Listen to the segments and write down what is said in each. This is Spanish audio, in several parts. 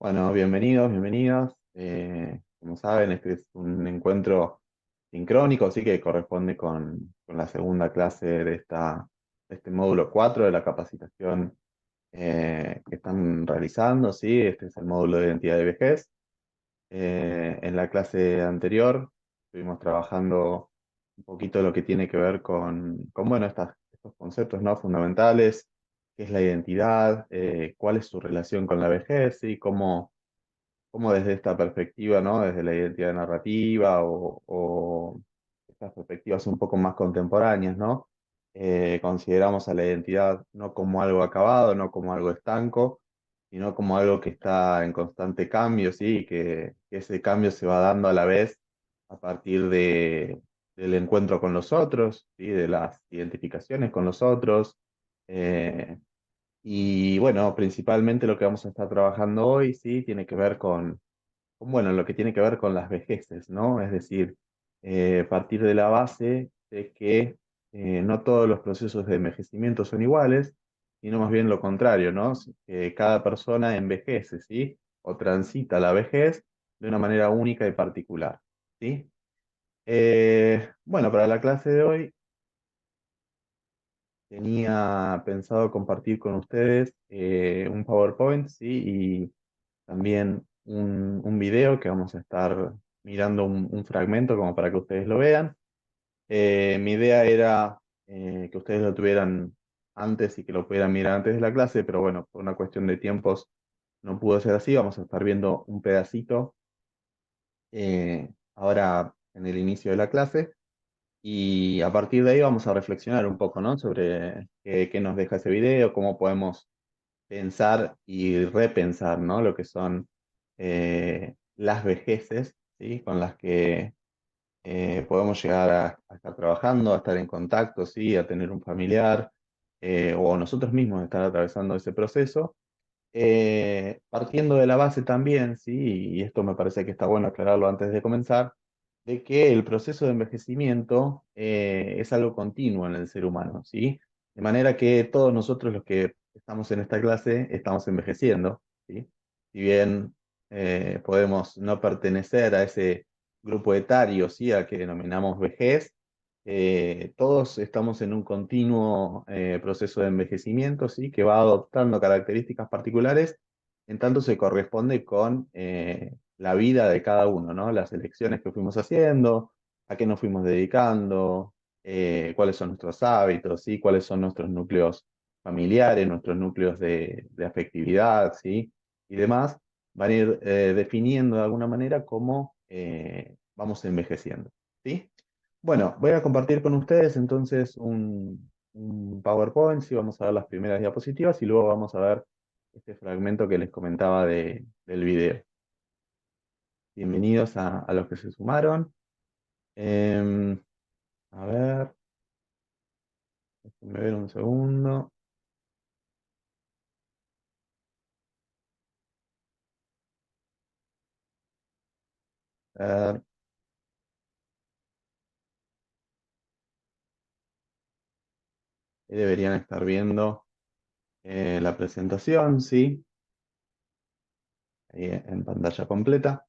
Bueno, bienvenidos, bienvenidas. Como saben, este es un encuentro sincrónico, así que corresponde con la segunda clase de este módulo 4 de la capacitación que están realizando, ¿sí? Este es el módulo de identidad de vejez. En la clase anterior estuvimos trabajando un poquito lo que tiene que ver bueno, estos conceptos, ¿no? Fundamentales, qué es la identidad, cuál es su relación con la vejez y cómo desde esta perspectiva, ¿no? Desde la identidad narrativa o estas perspectivas un poco más contemporáneas, ¿no? Consideramos a la identidad no como algo acabado, no como algo estanco, sino como algo que está en constante cambio, ¿sí? Y que ese cambio se va dando a la vez a partir del encuentro con los otros, ¿sí? De las identificaciones con los otros. eh, y bueno, principalmente lo que vamos a estar trabajando hoy, sí, tiene que ver bueno, lo que tiene que ver con las vejeces, ¿no? Es decir, partir de la base de que no todos los procesos de envejecimiento son iguales, sino más bien lo contrario, ¿no? Que cada persona envejece, ¿sí? O transita la vejez de una manera única y particular, ¿sí? Bueno, para la clase de hoy tenía pensado compartir con ustedes un PowerPoint, ¿sí? Y también un video que vamos a estar mirando un fragmento como para que ustedes lo vean. Mi idea era que ustedes lo tuvieran antes y que lo pudieran mirar antes de la clase, pero bueno, por una cuestión de tiempos no pudo ser así. Vamos a estar viendo un pedacito ahora en el inicio de la clase. Y a partir de ahí vamos a reflexionar un poco, ¿no? Sobre qué nos deja ese video, cómo podemos pensar y repensar, ¿no? Lo que son las vejeces, ¿sí? Con las que podemos llegar a estar trabajando, a estar en contacto, ¿sí? A tener un familiar, o nosotros mismos estar atravesando ese proceso. Partiendo de la base también, ¿sí? Y esto me parece que está bueno aclararlo antes de comenzar, de que el proceso de envejecimiento es algo continuo en el ser humano, ¿sí? De manera que todos nosotros los que estamos en esta clase estamos envejeciendo, ¿sí? Si bien podemos no pertenecer a ese grupo etario, ¿sí? Al que denominamos vejez, todos estamos en un continuo proceso de envejecimiento, ¿sí? Que va adoptando características particulares, en tanto se corresponde con la vida de cada uno, ¿no? Las elecciones que fuimos haciendo, a qué nos fuimos dedicando, cuáles son nuestros hábitos, ¿sí? Cuáles son nuestros núcleos familiares, nuestros núcleos de afectividad, ¿sí? Y demás, van a ir definiendo de alguna manera cómo vamos envejeciendo, ¿sí? Bueno, voy a compartir con ustedes entonces un PowerPoint, sí, vamos a ver las primeras diapositivas y luego vamos a ver este fragmento que les comentaba del video. Bienvenidos a los que se sumaron. Em, a ver, déjenme ver un segundo. A ver, ahí deberían estar viendo la presentación, sí, ahí en pantalla completa.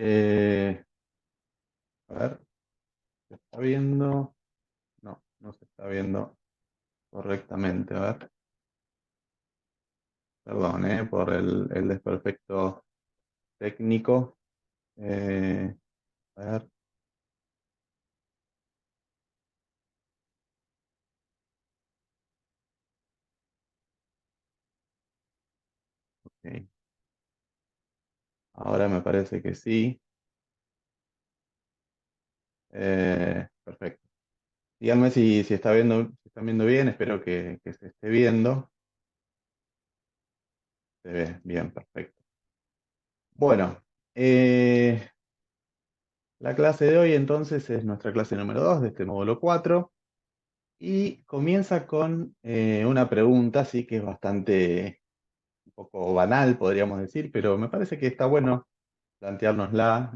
Eh, a ver, ¿se está viendo? No, no se está viendo correctamente. A ver, perdón, por el desperfecto técnico. Eh, a ver, ok. Ahora me parece que sí. Perfecto. Díganme si está viendo, si están viendo bien, espero que se esté viendo. Se ve bien, perfecto. Bueno, la clase de hoy entonces es nuestra clase número 2 de este módulo 4 y comienza con una pregunta, sí, que es bastante, un poco banal, podríamos decir, pero me parece que está bueno planteárnosla.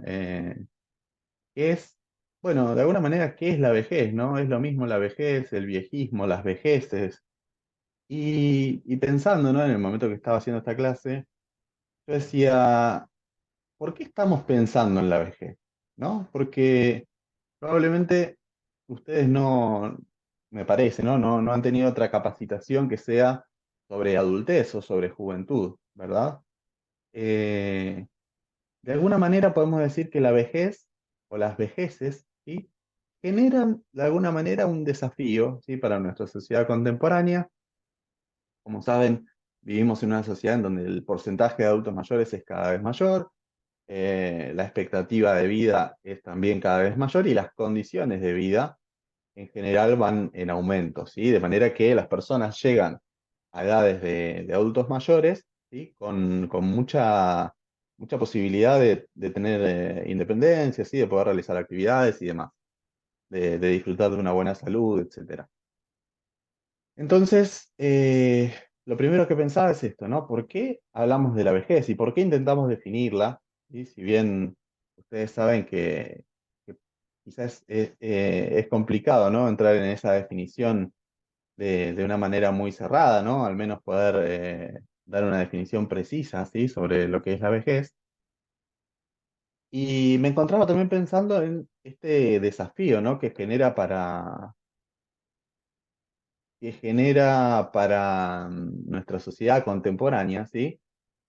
Que es, bueno, de alguna manera, ¿qué es la vejez, no? Es lo mismo la vejez, el viejismo, las vejeces. Y pensando, ¿no? En el momento que estaba haciendo esta clase, yo decía, ¿por qué estamos pensando en la vejez? ¿No? Porque probablemente ustedes no, me parece, ¿no? No han tenido otra capacitación que sea sobre adultez o sobre juventud, ¿verdad? Eh, de alguna manera podemos decir que la vejez o las vejeces, ¿sí? Generan de alguna manera un desafío, ¿sí? Para nuestra sociedad contemporánea. Como saben, vivimos en una sociedad en donde el porcentaje de adultos mayores es cada vez mayor, la expectativa de vida es también cada vez mayor y las condiciones de vida en general van en aumento, ¿sí? De manera que las personas llegan a edades de adultos mayores, ¿sí? Con mucha posibilidad de tener independencia, ¿sí? De poder realizar actividades y demás, de disfrutar de una buena salud, etcétera. Entonces, lo primero que pensaba es esto, ¿no? ¿Por qué hablamos de la vejez y por qué intentamos definirla? ¿Sí? Si bien ustedes saben que quizás es complicado, ¿no? Entrar en esa definición de una manera muy cerrada, ¿no? Al menos poder dar una definición precisa, ¿sí? Sobre lo que es la vejez. Y me encontraba también pensando en este desafío, ¿no? Que genera para nuestra sociedad contemporánea, ¿sí?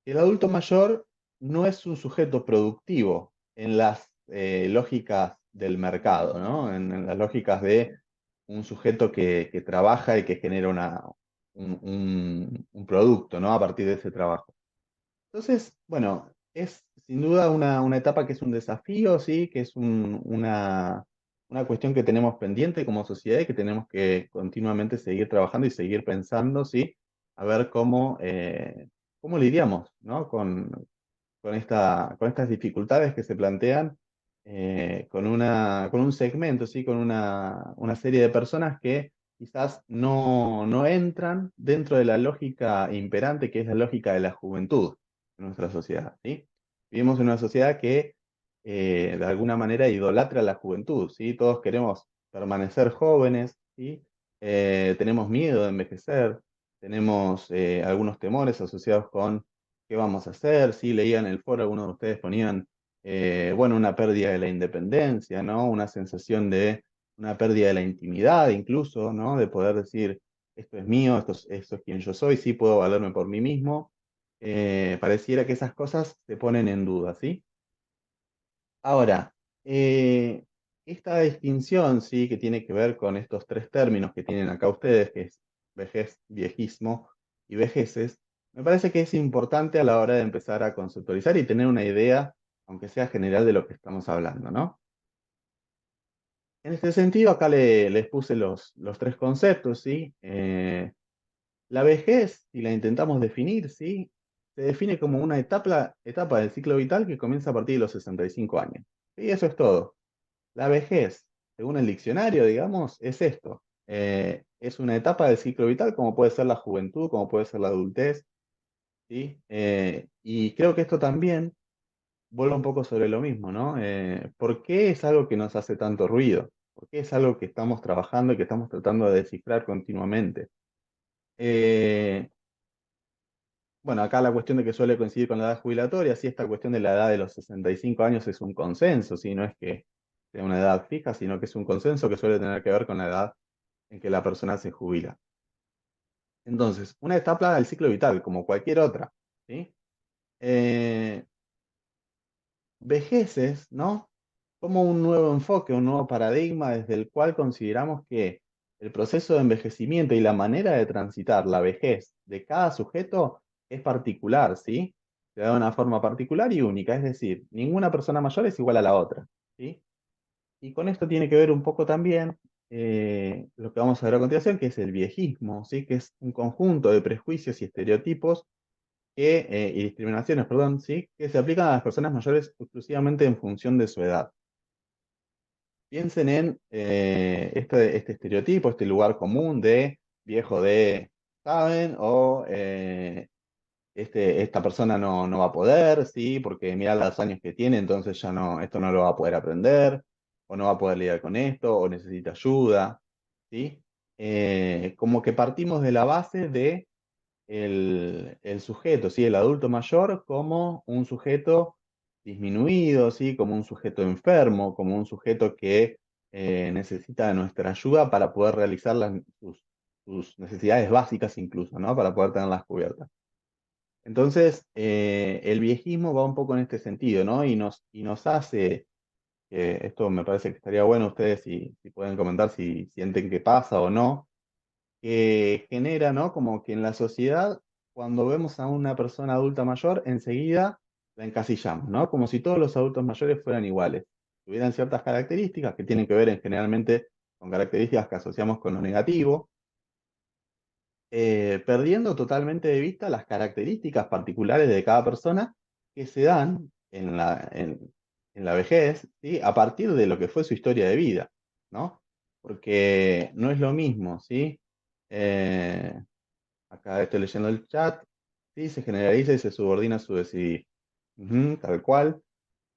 El adulto mayor no es un sujeto productivo en las lógicas del mercado, ¿no? En las lógicas de un sujeto que trabaja y que genera un producto, ¿no? A partir de ese trabajo. Entonces, bueno, es sin duda una etapa que es un desafío, sí, que es una cuestión que tenemos pendiente como sociedad y que tenemos que continuamente seguir trabajando y seguir pensando, sí, a ver cómo lidiamos, ¿no? Con estas dificultades que se plantean con un segmento, ¿sí? Con una serie de personas que quizás no entran dentro de la lógica imperante, que es la lógica de la juventud en nuestra sociedad, ¿sí? Vivimos en una sociedad que de alguna manera idolatra la juventud, ¿sí? Todos queremos permanecer jóvenes, ¿sí? Tenemos miedo de envejecer, tenemos algunos temores asociados con qué vamos a hacer. Sí, leía en el foro, algunos de ustedes ponían, bueno, una pérdida de la independencia, ¿no? Una sensación de una pérdida de la intimidad, incluso, ¿no? De poder decir, esto es mío, esto es quien yo soy, sí puedo valerme por mí mismo. Pareciera que esas cosas se ponen en duda, ¿sí? Ahora, eh, esta distinción, ¿sí? Que tiene que ver con estos tres términos que tienen acá ustedes, que es vejez, viejismo y vejeces, me parece que es importante a la hora de empezar a conceptualizar y tener una idea, aunque sea general, de lo que estamos hablando, ¿no? En este sentido, acá les puse los tres conceptos, ¿sí? La vejez, si la intentamos definir, ¿sí? Se define como una etapa del ciclo vital que comienza a partir de los 65 años. Y eso es todo. La vejez, según el diccionario, digamos, es esto. Es una etapa del ciclo vital, como puede ser la juventud, como puede ser la adultez, ¿sí? Y creo que esto también vuelve un poco sobre lo mismo, ¿no? ¿Por qué es algo que nos hace tanto ruido? ¿Por qué es algo que estamos trabajando y que estamos tratando de descifrar continuamente? Eh, bueno, acá la cuestión de que suele coincidir con la edad jubilatoria, sí, esta cuestión de la edad de los 65 años es un consenso, ¿sí? No es que sea una edad fija, sino que es un consenso que suele tener que ver con la edad en que la persona se jubila. Entonces, una etapa del ciclo vital, como cualquier otra, ¿sí? Eh, Vejeces, ¿no? Como un nuevo enfoque, un nuevo paradigma desde el cual consideramos que el proceso de envejecimiento y la manera de transitar la vejez de cada sujeto es particular, ¿sí? Se da de una forma particular y única, es decir, ninguna persona mayor es igual a la otra, ¿sí? Y con esto tiene que ver un poco también lo que vamos a ver a continuación, que es el viejismo, ¿sí? Que es un conjunto de prejuicios y estereotipos y discriminaciones, perdón, ¿sí? Que se aplican a las personas mayores exclusivamente en función de su edad. Piensen en este estereotipo, este lugar común de viejo de, ¿saben? O esta persona no va a poder, ¿sí? Porque mira los años que tiene, entonces ya no, esto no lo va a poder aprender, o no va a poder lidiar con esto, o necesita ayuda, ¿sí? Como que partimos de la base de el sujeto, ¿sí? El adulto mayor como un sujeto disminuido, ¿sí? Como un sujeto enfermo, como un sujeto que necesita de nuestra ayuda para poder realizar sus necesidades básicas incluso, ¿no? Para poder tenerlas cubiertas. Entonces, el viejismo va un poco en este sentido, ¿no? Y nos hace, esto me parece que estaría bueno ustedes si pueden comentar si sienten que pasa o no, que genera, ¿no? Como que en la sociedad, cuando vemos a una persona adulta mayor, enseguida la encasillamos, ¿no? Como si todos los adultos mayores fueran iguales. Tuvieran ciertas características que tienen que ver generalmente con características que asociamos con lo negativo, perdiendo totalmente de vista las características particulares de cada persona que se dan en la vejez, ¿sí? A partir de lo que fue su historia de vida, ¿no? Porque no es lo mismo, ¿sí? Eh, Acá estoy leyendo el chat, ¿sí? Se generaliza y se subordina a su decidir. Ujú, tal cual.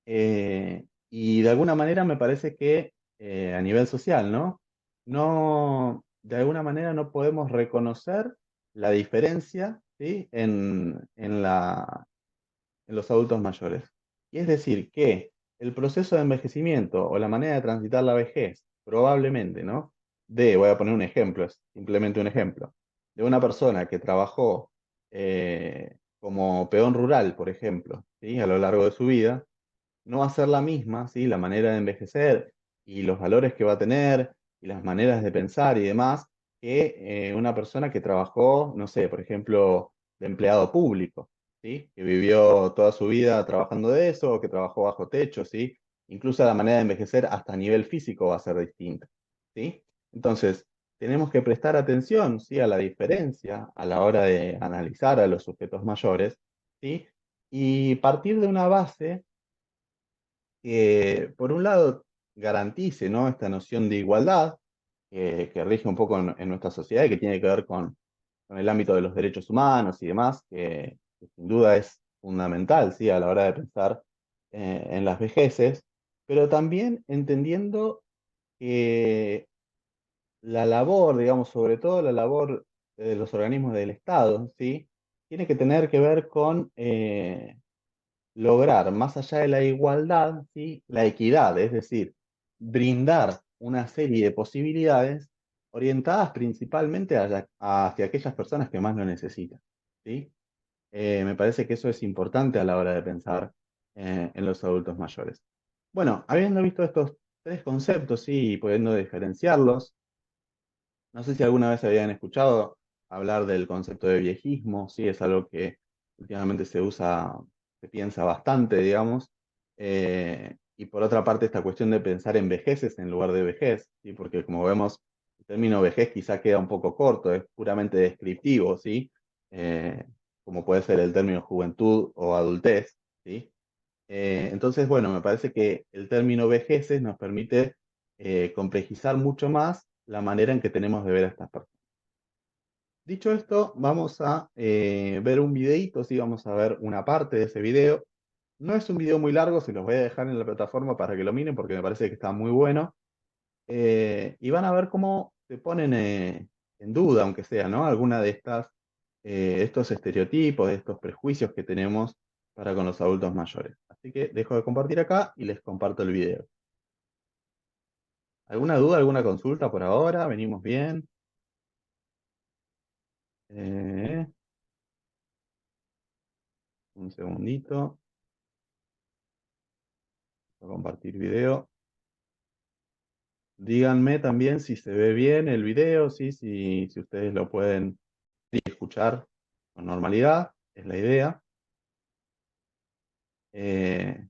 Y de alguna manera me parece que a nivel social, ¿no? No, de alguna manera no podemos reconocer la diferencia, ¿sí? En los adultos mayores. Y es decir, que el proceso de envejecimiento o la manera de transitar la vejez, probablemente, ¿no? Voy a poner un ejemplo, es simplemente un ejemplo, de una persona que trabajó como peón rural, por ejemplo, ¿sí? A lo largo de su vida, no va a ser la misma, ¿sí? La manera de envejecer y los valores que va a tener y las maneras de pensar y demás, que una persona que trabajó, no sé, por ejemplo, de empleado público, ¿sí? Que vivió toda su vida trabajando de eso, o que trabajó bajo techo, ¿sí? Incluso la manera de envejecer hasta a nivel físico va a ser distinta, ¿sí? Entonces, tenemos que prestar atención, ¿sí? A la diferencia a la hora de analizar a los sujetos mayores, ¿sí? Y partir de una base que, por un lado, garantice, ¿no? Esta noción de igualdad que rige un poco en nuestra sociedad y que tiene que ver con el ámbito de los derechos humanos y demás, que sin duda es fundamental, ¿sí? A la hora de pensar en las vejeces, pero también entendiendo que la labor, digamos, sobre todo la labor de los organismos del Estado, ¿sí? Tiene que tener que ver con lograr, más allá de la igualdad, ¿sí? La equidad, es decir, brindar una serie de posibilidades orientadas principalmente hacia aquellas personas que más lo necesitan, ¿sí? Me parece que eso es importante a la hora de pensar en los adultos mayores. Bueno, habiendo visto estos tres conceptos, sí, y pudiendo diferenciarlos, no sé si alguna vez habían escuchado hablar del concepto de viejismo, sí, es algo que últimamente se usa, se piensa bastante, digamos. Y por otra parte, esta cuestión de pensar en vejeces en lugar de vejez, ¿sí? Porque como vemos, el término vejez quizá queda un poco corto, es puramente descriptivo, ¿sí? Eh, Como puede ser el término juventud o adultez, ¿sí? Entonces, bueno, me parece que el término vejeces nos permite complejizar mucho más la manera en que tenemos de ver a estas personas. Dicho esto, vamos a ver un videíto, sí, vamos a ver una parte de ese video. No es un video muy largo, se los voy a dejar en la plataforma para que lo miren porque me parece que está muy bueno. Y van a ver cómo se ponen en duda, aunque sea, ¿no? Alguna de estos estereotipos, de estos prejuicios que tenemos para con los adultos mayores. Así que dejo de compartir acá y les comparto el video. ¿Alguna duda, alguna consulta por ahora? ¿Venimos bien? Eh, un segundito. Voy a compartir video. Díganme también si se ve bien el video, ¿sí? Si ustedes lo pueden escuchar con normalidad, es la idea. Eh,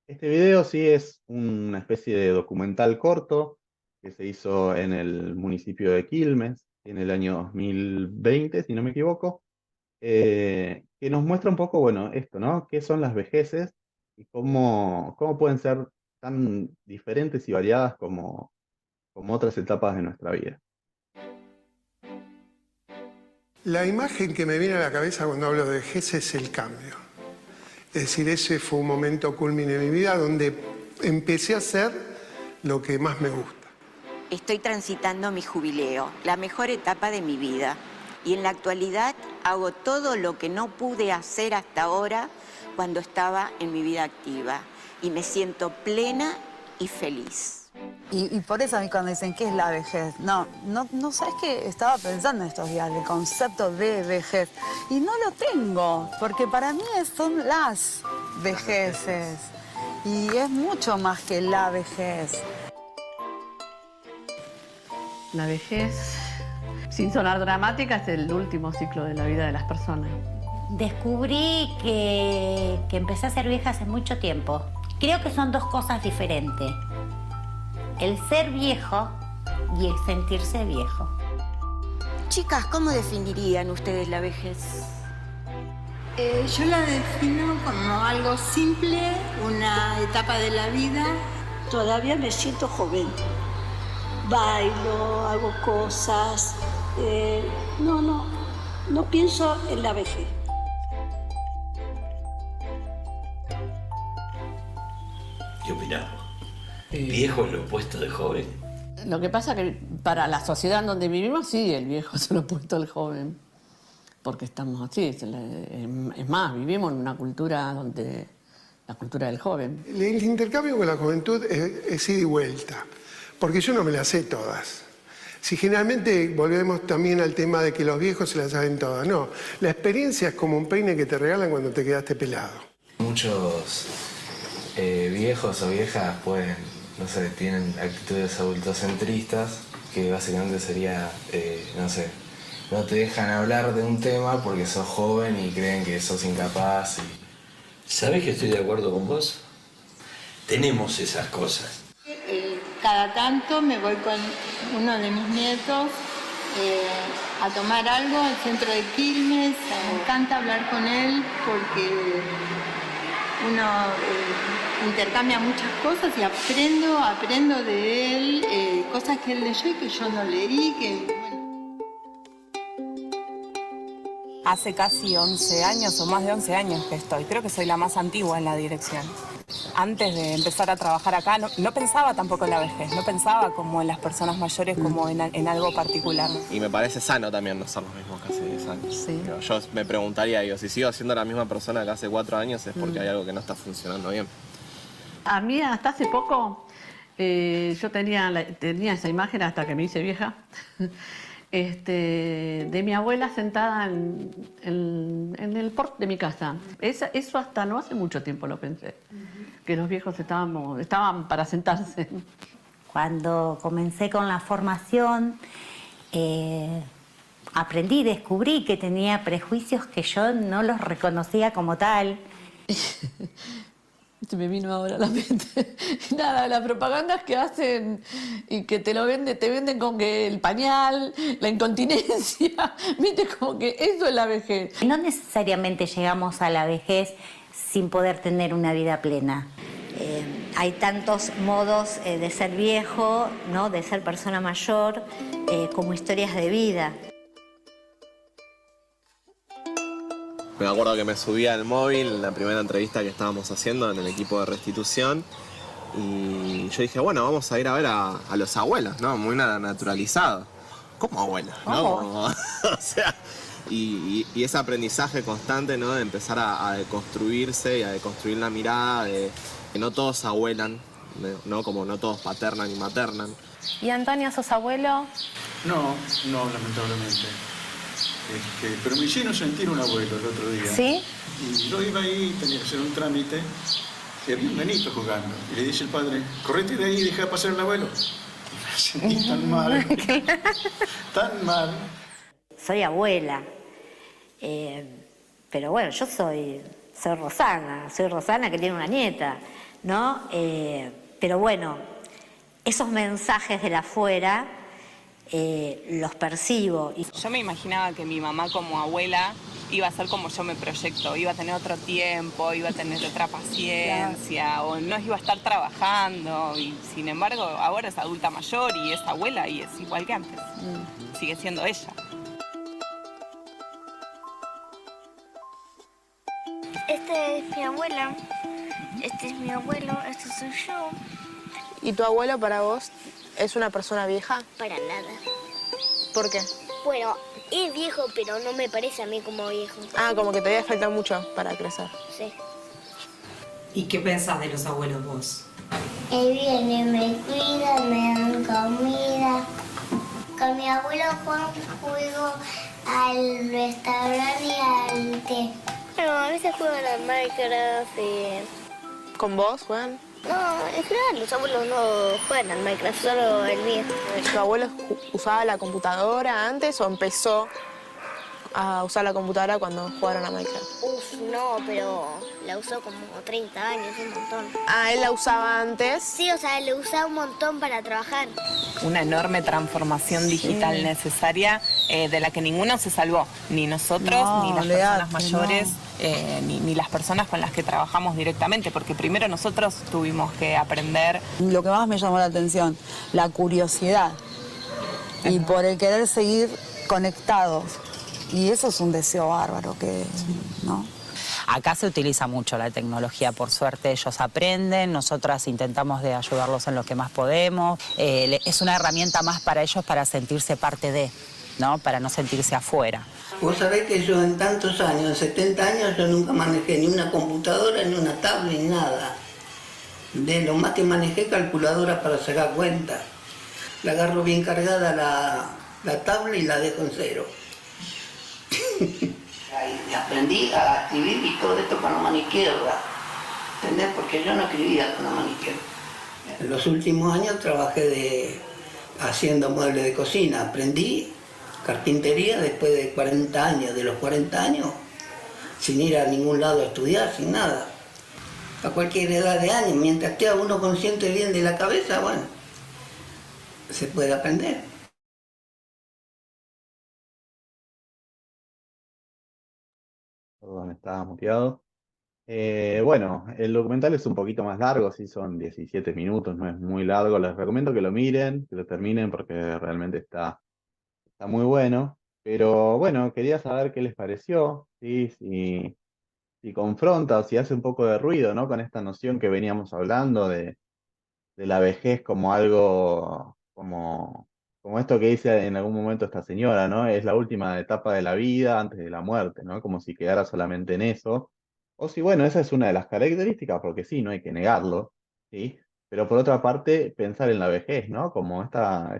Este video sí es una especie de documental corto que se hizo en el municipio de Quilmes en el año 2020, si no me equivoco, que nos muestra un poco, bueno, esto, ¿no? ¿Qué son las vejeces y cómo pueden ser tan diferentes y variadas como otras etapas de nuestra vida? La imagen que me viene a la cabeza cuando hablo de vejez es el cambio. Es decir, ese fue un momento culmine de mi vida donde empecé a hacer lo que más me gusta. Estoy transitando mi jubileo, la mejor etapa de mi vida. Y en la actualidad hago todo lo que no pude hacer hasta ahora cuando estaba en mi vida activa. Y me siento plena y feliz. Y por eso a mí cuando dicen, ¿qué es la vejez? No sabes que estaba pensando estos días, el concepto de vejez. Y no lo tengo, porque para mí son las vejeces. Y es mucho más que la vejez. La vejez, sin sonar dramática, es el último ciclo de la vida de las personas. Descubrí que empecé a ser vieja hace mucho tiempo. Creo que son dos cosas diferentes. El ser viejo y el sentirse viejo. Chicas, ¿cómo definirían ustedes la vejez? Yo la defino como algo simple, una etapa de la vida. Todavía me siento joven. Bailo, hago cosas. No pienso en la vejez. ¿Qué opinás? ¿Viejo es lo opuesto de joven? Lo que pasa que para la sociedad en donde vivimos, sí, el viejo es lo opuesto al joven. Porque estamos así. Es más, vivimos en una cultura donde... la cultura del joven. El intercambio con la juventud es ida y vuelta, porque yo no me las sé todas. Si generalmente volvemos también al tema de que los viejos se las saben todas, no. La experiencia es como un peine que te regalan cuando te quedaste pelado. Muchos viejos o viejas pueden, no sé, tienen actitudes adultocentristas, que básicamente sería, no sé, no te dejan hablar de un tema porque sos joven y creen que sos incapaz. ¿Sabés que estoy de acuerdo con vos? Tenemos esas cosas. Cada tanto me voy con uno de mis nietos a tomar algo al centro de Quilmes. Me encanta hablar con él porque uno intercambia muchas cosas y aprendo de él cosas que él leyó y que yo no leí. Hace casi 11 años o más de 11 años que estoy. Creo que soy la más antigua en la dirección. Antes de empezar a trabajar acá, no pensaba tampoco en la vejez. No pensaba como en las personas mayores, como en algo particular. Y me parece sano también no ser los mismos que hace 10 años. Sí. Yo me preguntaría, si sigo siendo la misma persona que hace 4 años es porque hay algo que no está funcionando bien. A mí hasta hace poco, yo tenía esa imagen hasta que me hice vieja. De mi abuela sentada en el porche de mi casa. Eso hasta no hace mucho tiempo lo pensé, que los viejos estaban para sentarse. Cuando comencé con la formación, descubrí que tenía prejuicios que yo no los reconocía como tal. Se me vino ahora a la mente. Nada, las propagandas que hacen y que te venden con que el pañal, la incontinencia, viste, como que eso es la vejez. No necesariamente llegamos a la vejez sin poder tener una vida plena. Hay tantos modos de ser viejo, ¿no? De ser persona mayor, como historias de vida. Me acuerdo que me subí al móvil en la primera entrevista que estábamos haciendo en el equipo de restitución y yo dije, bueno, vamos a ir a ver a los abuelos, ¿no? Muy naturalizado. ¿Cómo abuelos? ¿No? Como, o sea, y ese aprendizaje constante, ¿no? De empezar a deconstruirse y a deconstruir la mirada de que no todos abuelan, ¿no? Como no todos paternan y maternan. ¿Y Antonio, sos abuelo? No, lamentablemente. Pero me hicieron sentir un abuelo el otro día. ¿Sí? Y yo iba ahí, tenía que hacer un trámite, y había un nenito jugando. Y le dice el padre, correte de ahí y deja pasar al abuelo. Y me sentí tan mal, tan mal. Soy abuela, pero bueno, yo soy Rosana que tiene una nieta, ¿no? Pero bueno, esos mensajes de la afuera los percibo. Yo me imaginaba que mi mamá como abuela iba a ser como yo me proyecto, iba a tener otro tiempo, iba a tener otra paciencia, o no iba a estar trabajando, y sin embargo ahora es adulta mayor y es abuela y es igual que antes, sigue siendo ella. Esta es mi abuela, este es mi abuelo, este soy yo. ¿Y tu abuelo para vos es una persona vieja? Para nada. ¿Por qué? Bueno, es viejo, pero no me parece a mí como viejo. Ah, como que todavía falta mucho para crecer. Sí. ¿Y qué pensás de los abuelos vos? Vienen, me cuidan, me dan comida. Con mi abuelo Juan juego al restaurante y al té. Bueno, a veces juegan al Minecraft y... ¿Con vos, Juan? No, en general los abuelos no juegan al Minecraft, solo el mío. ¿Tu abuelo usaba la computadora antes o empezó a usar la computadora cuando jugaron a Minecraft? No, pero la usó como 30 años, un montón. Ah, ¿él la usaba antes? Sí, o sea, le usaba un montón para trabajar. Una enorme transformación digital necesaria de la que ninguno se salvó, ni nosotros, ni las personas mayores, ni las personas con las que trabajamos directamente, porque primero nosotros tuvimos que aprender. Lo que más me llamó la atención, la curiosidad y por el querer seguir conectados. Y eso es un deseo bárbaro ¿no? Acá se utiliza mucho la tecnología, por suerte ellos aprenden, nosotras intentamos de ayudarlos en lo que más podemos. Es una herramienta más para ellos para sentirse parte de, ¿no? Para no sentirse afuera. Vos sabés que yo en tantos años, en 70 años, yo nunca manejé ni una computadora, ni una tablet, ni nada. De lo más que manejé, calculadora para sacar cuenta. La agarro bien cargada la tablet y la dejo en cero. Y aprendí a escribir y todo esto con la mano izquierda, ¿entendés? Porque yo no escribía con la mano izquierda. En los últimos años trabajé haciendo muebles de cocina, aprendí carpintería después de 40 años, de los 40 años, sin ir a ningún lado a estudiar, sin nada. A cualquier edad de años, mientras esté uno consciente bien de la cabeza, bueno, se puede aprender. Perdón, estaba muteado. Bueno, el documental es un poquito más largo, sí, son 17 minutos, no es muy largo. Les recomiendo que lo miren, que lo terminen, porque realmente está muy bueno. Pero bueno, quería saber qué les pareció, ¿sí? Si confronta o si hace un poco de ruido, ¿no? Con esta noción que veníamos hablando de la vejez como algo, como esto que dice en algún momento esta señora, ¿no? Es la última etapa de la vida antes de la muerte, ¿no? Como si quedara solamente en eso. O si, bueno, esa es una de las características, porque sí, no hay que negarlo, ¿sí? Pero por otra parte, pensar en la vejez, ¿no? Como esta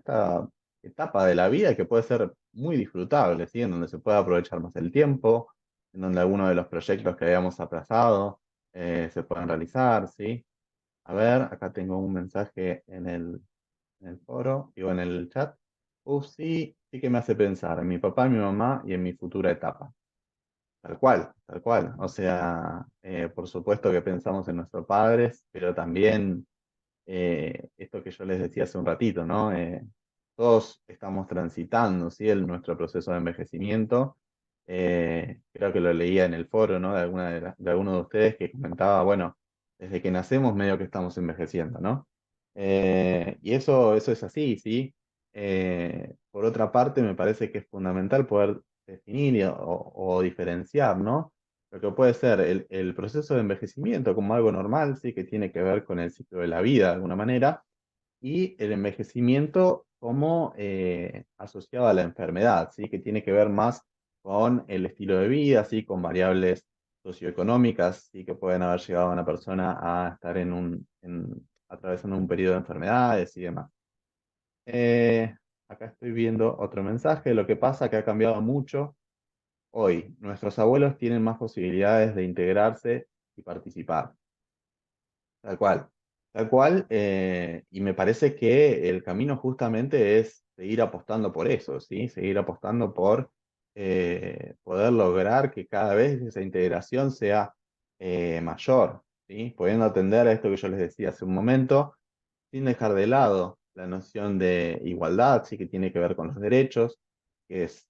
etapa de la vida que puede ser muy disfrutable, ¿sí? En donde se puede aprovechar más el tiempo, en donde algunos de los proyectos que habíamos aplazado se pueden realizar, ¿sí? A ver, acá tengo un mensaje en el foro, digo en el chat. Sí, sí que me hace pensar en mi papá, en mi mamá y en mi futura etapa. Tal cual, tal cual. O sea, por supuesto que pensamos en nuestros padres, pero también esto que yo les decía hace un ratito, ¿no? Todos estamos transitando, ¿sí? Nuestro proceso de envejecimiento. Creo que lo leía en el foro, ¿no? De alguno de ustedes que comentaba, bueno, desde que nacemos medio que estamos envejeciendo, ¿no? Y eso es así, ¿sí? Por otra parte, me parece que es fundamental poder definir o diferenciar, ¿no? Lo que puede ser el proceso de envejecimiento como algo normal, ¿sí? Que tiene que ver con el ciclo de la vida de alguna manera, y el envejecimiento como asociado a la enfermedad, ¿sí? Que tiene que ver más con el estilo de vida, ¿sí? Con variables socioeconómicas, ¿sí? Que pueden haber llevado a una persona a estar atravesando un periodo de enfermedades y demás. Acá estoy viendo otro mensaje. Lo que pasa que ha cambiado mucho. Hoy, nuestros abuelos tienen más posibilidades de integrarse y participar. Tal cual. Tal cual. Y me parece que el camino justamente es seguir apostando por eso, ¿sí? Seguir apostando por poder lograr que cada vez esa integración sea mayor, ¿sí? Pudiendo atender a esto que yo les decía hace un momento, sin dejar de lado la noción de igualdad, sí, que tiene que ver con los derechos, que es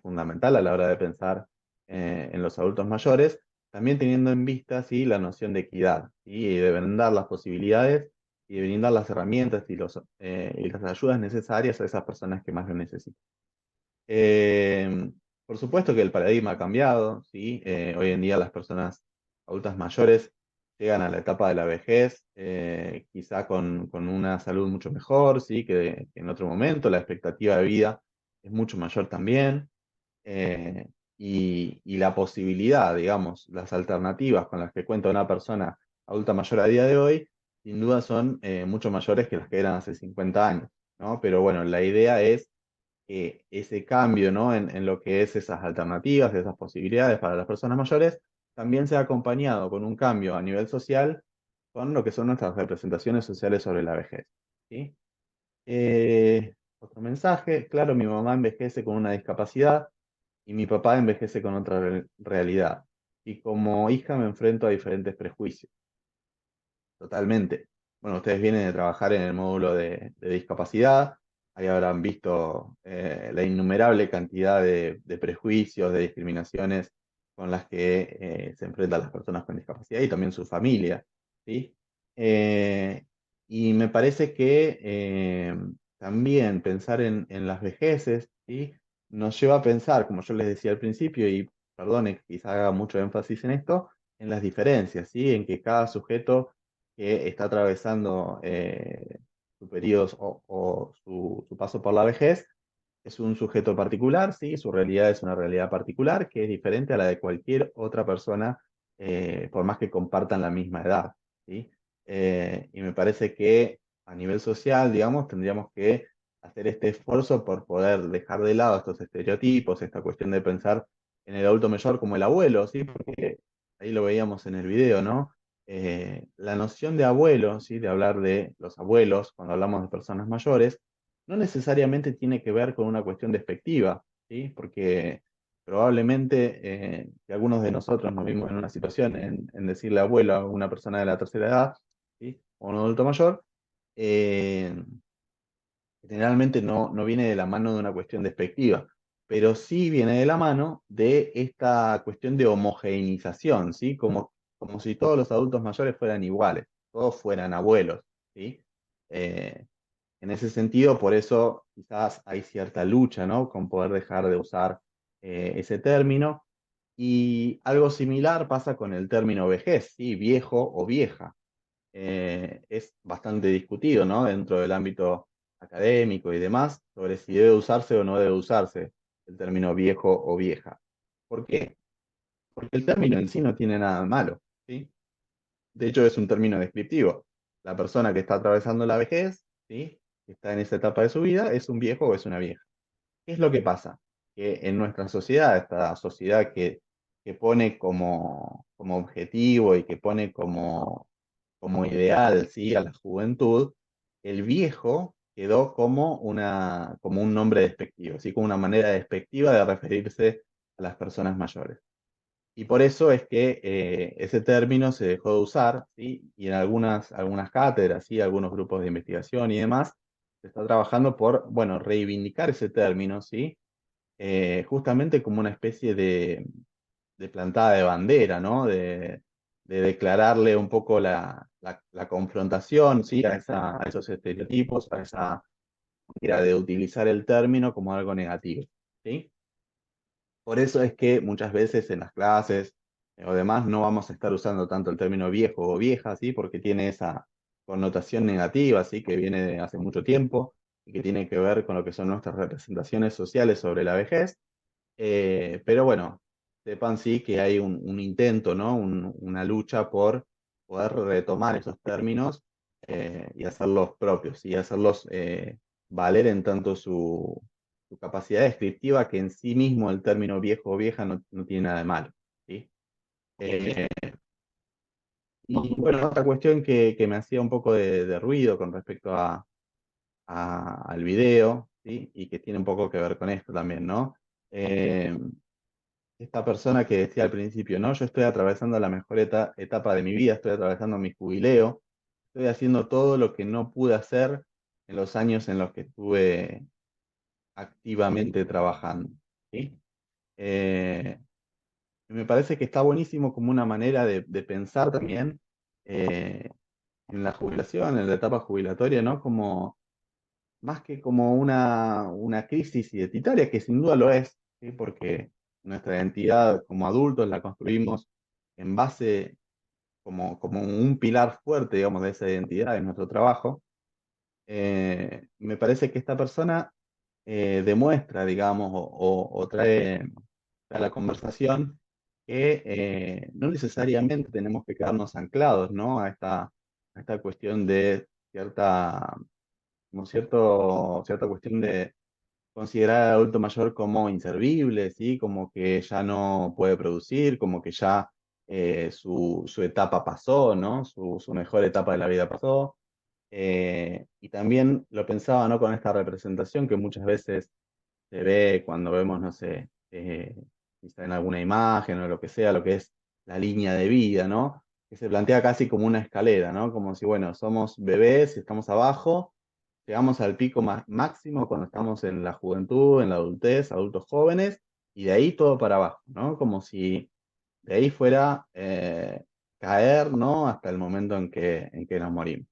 fundamental a la hora de pensar en los adultos mayores, también teniendo en vista, sí, la noción de equidad, ¿sí? Y de brindar las posibilidades y de brindar las herramientas y las ayudas necesarias a esas personas que más lo necesitan. Por supuesto que el paradigma ha cambiado, ¿sí? Hoy en día las personas adultas mayores llegan a la etapa de la vejez, quizá con una salud mucho mejor, ¿sí? Que en otro momento. La expectativa de vida es mucho mayor también. Y la posibilidad, digamos, las alternativas con las que cuenta una persona adulta mayor a día de hoy, sin duda son mucho mayores que las que eran hace 50 años, ¿no? Pero bueno, la idea es que ese cambio, ¿no? en lo que es esas alternativas, esas posibilidades para las personas mayores, también sea acompañado con un cambio a nivel social con lo que son nuestras representaciones sociales sobre la vejez, ¿sí? Otro mensaje, claro, mi mamá envejece con una discapacidad y mi papá envejece con otra realidad. Y como hija me enfrento a diferentes prejuicios, totalmente. Bueno, ustedes vienen de trabajar en el módulo de discapacidad, ahí habrán visto la innumerable cantidad de prejuicios, de discriminaciones con las que se enfrentan las personas con discapacidad y también su familia, ¿sí? Y me parece que también pensar en las vejeces, ¿sí? Nos lleva a pensar, como yo les decía al principio, y perdone, quizá haga mucho énfasis en esto, en las diferencias, ¿sí? En que cada sujeto que está atravesando su periodo o su paso por la vejez es un sujeto particular, ¿sí? Su realidad es una realidad particular que es diferente a la de cualquier otra persona, por más que compartan la misma edad, ¿sí? Y me parece que a nivel social, digamos, tendríamos que hacer este esfuerzo por poder dejar de lado estos estereotipos, esta cuestión de pensar en el adulto mayor como el abuelo, ¿sí? Porque ahí lo veíamos en el video, ¿no? La noción de abuelo, ¿sí? De hablar de los abuelos cuando hablamos de personas mayores, no necesariamente tiene que ver con una cuestión despectiva, ¿sí? Porque probablemente si algunos de nosotros nos vimos en una situación en decirle abuelo a una persona de la tercera edad, ¿sí? O un adulto mayor, eh, generalmente no viene de la mano de una cuestión despectiva, pero sí viene de la mano de esta cuestión de homogeneización, ¿sí? Como si todos los adultos mayores fueran iguales, todos fueran abuelos, ¿sí? Eh, en ese sentido, por eso quizás hay cierta lucha, ¿no? Con poder dejar de usar ese término. Y algo similar pasa con el término vejez, ¿sí? Viejo o vieja. Es bastante discutido, ¿no? Dentro del ámbito académico y demás, sobre si debe usarse o no debe usarse el término viejo o vieja. ¿Por qué? Porque el término en sí no tiene nada de malo, ¿sí? De hecho, es un término descriptivo. La persona que está atravesando la vejez, ¿sí? Que está en esa etapa de su vida, es un viejo o es una vieja. ¿Qué es lo que pasa? Que en nuestra sociedad, esta sociedad que pone como objetivo y que pone como ideal, ¿sí? A la juventud, el viejo quedó como un nombre despectivo, ¿sí? Como una manera despectiva de referirse a las personas mayores. Y por eso es que ese término se dejó de usar, ¿sí? Y en algunas cátedras, ¿sí? Algunos grupos de investigación y demás, se está trabajando por, bueno, reivindicar ese término, ¿sí? Justamente como una especie de plantada de bandera, ¿no? De declararle un poco la confrontación, ¿sí? A esos estereotipos, a esa manera de utilizar el término como algo negativo, ¿sí? Por eso es que muchas veces en las clases o demás no vamos a estar usando tanto el término viejo o vieja, ¿sí? Porque tiene esa connotación negativa, ¿sí? Que viene de hace mucho tiempo y que tiene que ver con lo que son nuestras representaciones sociales sobre la vejez. Pero bueno, sepan sí que hay un intento, ¿no? Una lucha por poder retomar esos términos y hacerlos propios y hacerlos valer en tanto su capacidad descriptiva, que en sí mismo el término viejo o vieja no tiene nada de malo, ¿sí? Eh, y bueno, otra cuestión que me hacía un poco de ruido con respecto al video, ¿sí? Y que tiene un poco que ver con esto también, ¿no? Esta persona que decía al principio, ¿no? Yo estoy atravesando la mejor etapa de mi vida, estoy atravesando mi jubileo, estoy haciendo todo lo que no pude hacer en los años en los que estuve activamente trabajando, ¿sí? Eh, Me parece que está buenísimo como una manera de pensar también eh, en la jubilación, en la etapa jubilatoria, ¿no? Como, más que como una crisis identitaria, que sin duda lo es, ¿sí? Porque nuestra identidad como adultos la construimos en base como un pilar fuerte, digamos, de esa identidad, de nuestro trabajo. Me parece que esta persona demuestra, digamos, o trae a la conversación que no necesariamente tenemos que quedarnos anclados, ¿no? A esta cuestión de cierta, como cierta cuestión de considerar al adulto mayor como inservible, ¿sí? Como que ya no puede producir, como que ya su etapa pasó, ¿no? Su mejor etapa de la vida pasó. Y también lo pensaba, ¿no? Con esta representación que muchas veces se ve cuando vemos, no sé, quizá en alguna imagen o lo que sea, lo que es la línea de vida, ¿no? Que se plantea casi como una escalera, ¿no? Como si, bueno, somos bebés y estamos abajo, llegamos al pico máximo cuando estamos en la juventud, en la adultez, adultos jóvenes, y de ahí todo para abajo, ¿no? Como si de ahí fuera caer, ¿no? Hasta el momento en que nos morimos.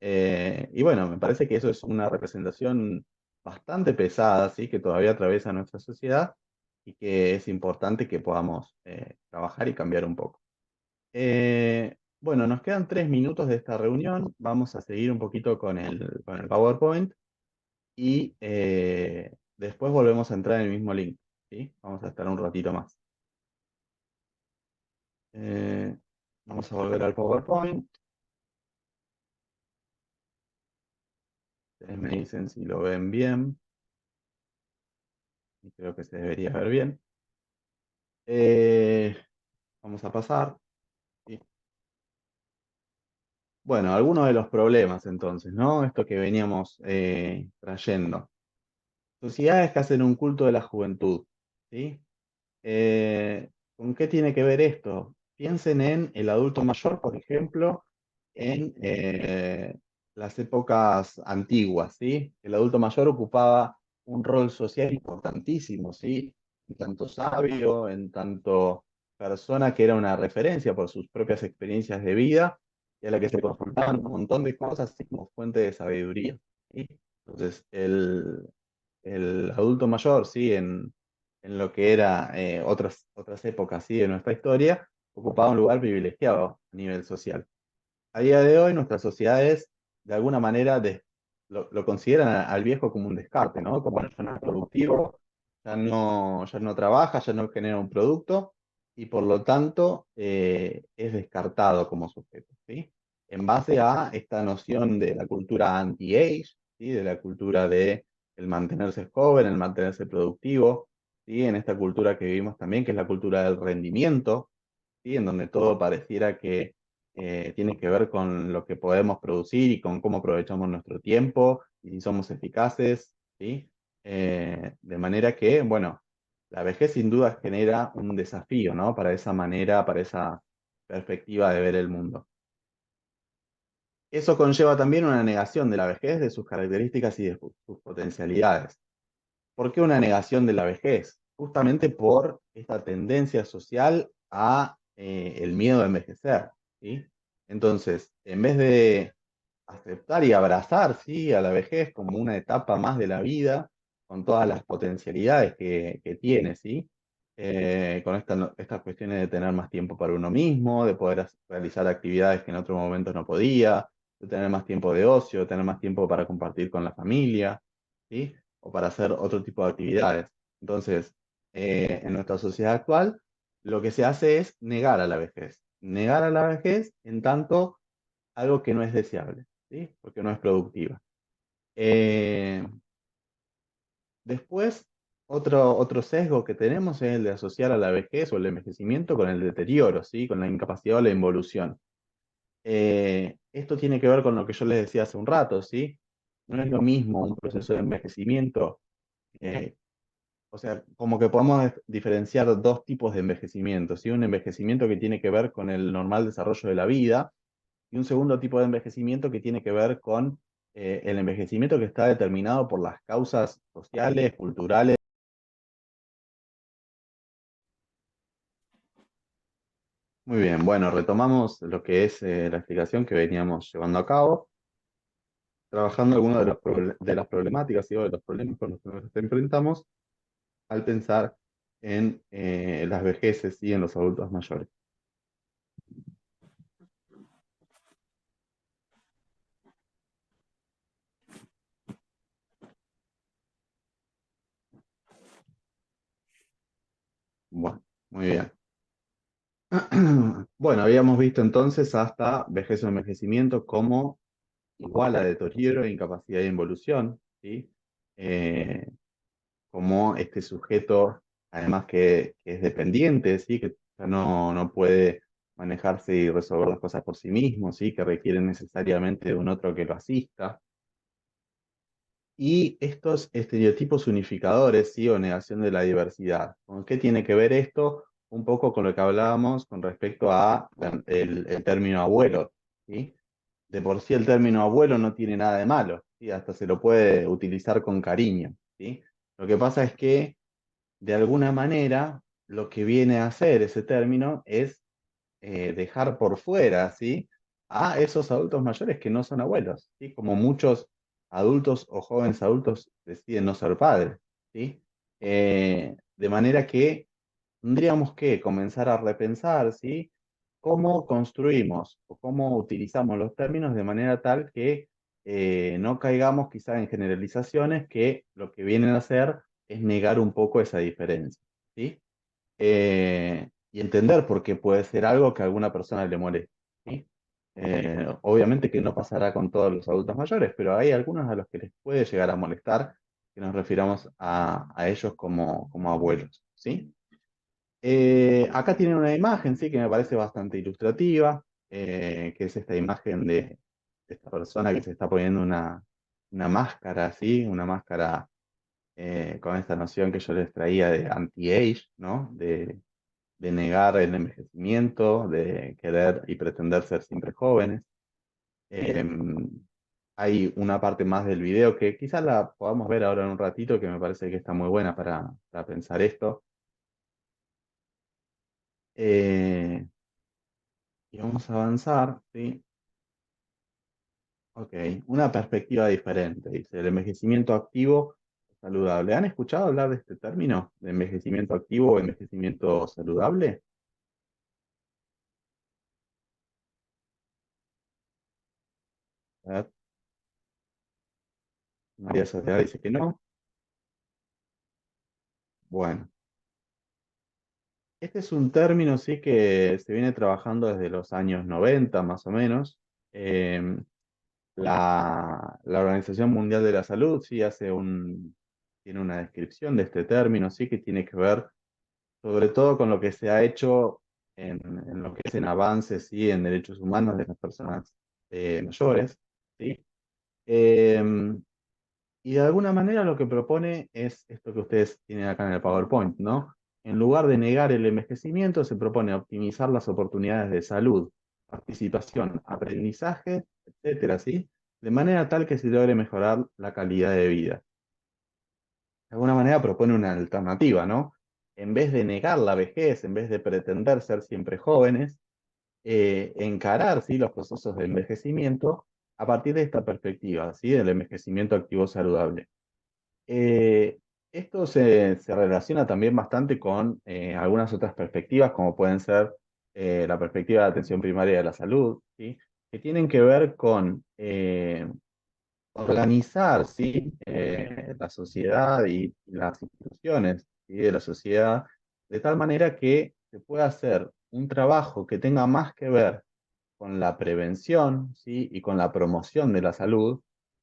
Y bueno, me parece que eso es una representación bastante pesada, ¿sí? Que todavía atraviesa nuestra sociedad y que es importante que podamos trabajar y cambiar un poco. Bueno, nos quedan 3 minutos de esta reunión. Vamos a seguir un poquito con el PowerPoint y después volvemos a entrar en el mismo link, ¿sí? Vamos a estar un ratito más. Vamos a volver al PowerPoint. Ustedes me dicen si lo ven bien. Y creo que se debería ver bien. Vamos a pasar. ¿Sí? Bueno, algunos de los problemas entonces, ¿no? Esto que veníamos trayendo. Sociedades que hacen un culto de la juventud, ¿sí? ¿Con qué tiene que ver esto? Piensen en el adulto mayor, por ejemplo, en las épocas antiguas, ¿sí? El adulto mayor ocupaba un rol social importantísimo, ¿sí? En tanto sabio, en tanto persona que era una referencia por sus propias experiencias de vida y a la que se consultaban un montón de cosas así como fuente de sabiduría, ¿sí? Entonces, el adulto mayor, ¿sí? En lo que era otras épocas, ¿sí? De nuestra historia, ocupaba un lugar privilegiado a nivel social. A día de hoy, nuestras sociedades, de alguna manera, lo consideran al viejo como un descarte, ¿no? Como ya no es productivo, ya no trabaja, ya no genera un producto, y por lo tanto es descartado como sujeto, ¿sí? En base a esta noción de la cultura anti-age, ¿sí? De la cultura de el mantenerse joven, el mantenerse productivo, ¿sí? En esta cultura que vivimos también, que es la cultura del rendimiento, ¿sí? En donde todo pareciera que tiene que ver con lo que podemos producir y con cómo aprovechamos nuestro tiempo y si somos eficaces, ¿sí? De manera que, bueno, la vejez sin duda genera un desafío, ¿no? Para esa manera, para esa perspectiva de ver el mundo. Eso conlleva también una negación de la vejez, de sus características y de sus potencialidades. ¿Por qué una negación de la vejez? Justamente por esta tendencia social a el miedo a envejecer, ¿sí? Entonces, en vez de aceptar y abrazar, ¿sí? A la vejez como una etapa más de la vida, con todas las potencialidades que tiene, ¿sí? Con estas cuestiones de tener más tiempo para uno mismo, de poder realizar actividades que en otro momento no podía, de tener más tiempo de ocio, de tener más tiempo para compartir con la familia, ¿sí? O para hacer otro tipo de actividades. Entonces, en nuestra sociedad actual, lo que se hace es negar a la vejez. Negar a la vejez en tanto algo que no es deseable, ¿sí? Porque no es productiva. Eh, Después, otro sesgo que tenemos es el de asociar a la vejez o el envejecimiento con el deterioro, ¿sí? Con la incapacidad o la involución. Esto tiene que ver con lo que yo les decía hace un rato, ¿sí? No es lo mismo un proceso de envejecimiento, o sea, como que podemos diferenciar dos tipos de envejecimiento, ¿sí? Un envejecimiento que tiene que ver con el normal desarrollo de la vida y un segundo tipo de envejecimiento que tiene que ver con el envejecimiento que está determinado por las causas sociales, culturales. Muy bien, bueno, retomamos lo que es la explicación que veníamos llevando a cabo, trabajando algunas de las problemáticas y de los problemas con los que nos enfrentamos al pensar en las vejeces y en los adultos mayores. Bueno, muy bien. Bueno, habíamos visto entonces hasta vejez o envejecimiento como igual a deterioro, incapacidad e involución, ¿sí? Como este sujeto, además que es dependiente, ¿sí? Que ya no puede manejarse y resolver las cosas por sí mismo, ¿sí? Que requiere necesariamente de un otro que lo asista. Y estos estereotipos unificadores, ¿sí? O negación de la diversidad. ¿Con qué tiene que ver esto? Un poco con lo que hablábamos con respecto a el término abuelo, ¿sí? De por sí el término abuelo no tiene nada de malo, ¿sí? Hasta se lo puede utilizar con cariño, ¿sí? Lo que pasa es que, de alguna manera, lo que viene a hacer ese término es dejar por fuera, ¿sí? A esos adultos mayores que no son abuelos, ¿sí? Como muchos adultos o jóvenes adultos deciden no ser padres, ¿sí? De manera que tendríamos que comenzar a repensar, ¿sí? Cómo construimos o cómo utilizamos los términos de manera tal que no caigamos quizá en generalizaciones que lo que vienen a hacer es negar un poco esa diferencia, ¿sí? Y entender por qué puede ser algo que a alguna persona le moleste, ¿sí? Obviamente que no pasará con todos los adultos mayores, pero hay algunos a los que les puede llegar a molestar que nos refiramos a ellos como abuelos, ¿sí? Acá tienen una imagen, sí, que me parece bastante ilustrativa, que es esta imagen de esta persona que se está poniendo una máscara, ¿sí? Una máscara con esta noción que yo les traía de anti-age, ¿no? De negar el envejecimiento, de querer y pretender ser siempre jóvenes. Hay una parte más del video que quizás la podamos ver ahora en un ratito, que me parece que está muy buena para pensar esto. Y vamos a avanzar, ¿sí? Ok, una perspectiva diferente, dice, el envejecimiento activo saludable. ¿Han escuchado hablar de este término, de envejecimiento activo o envejecimiento saludable? A ver, María Soledad dice que no. Bueno, este es un término, sí, que se viene trabajando desde los años 90, más o menos. Eh, la Organización Mundial de la Salud, sí, tiene una descripción de este término, sí, que tiene que ver sobre todo con lo que se ha hecho en lo que es en avances, sí, en derechos humanos de las personas mayores, ¿sí? Eh, y de alguna manera lo que propone es esto que ustedes tienen acá en el PowerPoint, ¿no? En lugar de negar el envejecimiento, se propone optimizar las oportunidades de salud, participación, aprendizaje, etcétera, ¿sí? De manera tal que se logre mejorar la calidad de vida. De alguna manera propone una alternativa, ¿no? En vez de negar la vejez, en vez de pretender ser siempre jóvenes, encarar, ¿sí? Los procesos de envejecimiento a partir de esta perspectiva, ¿sí? Del envejecimiento activo saludable. Esto se relaciona también bastante con algunas otras perspectivas, como pueden ser la perspectiva de atención primaria de la salud, ¿sí? Que tienen que ver con organizar, ¿sí? La sociedad y las instituciones, ¿sí? De la sociedad, de tal manera que se pueda hacer un trabajo que tenga más que ver con la prevención, ¿sí? Y con la promoción de la salud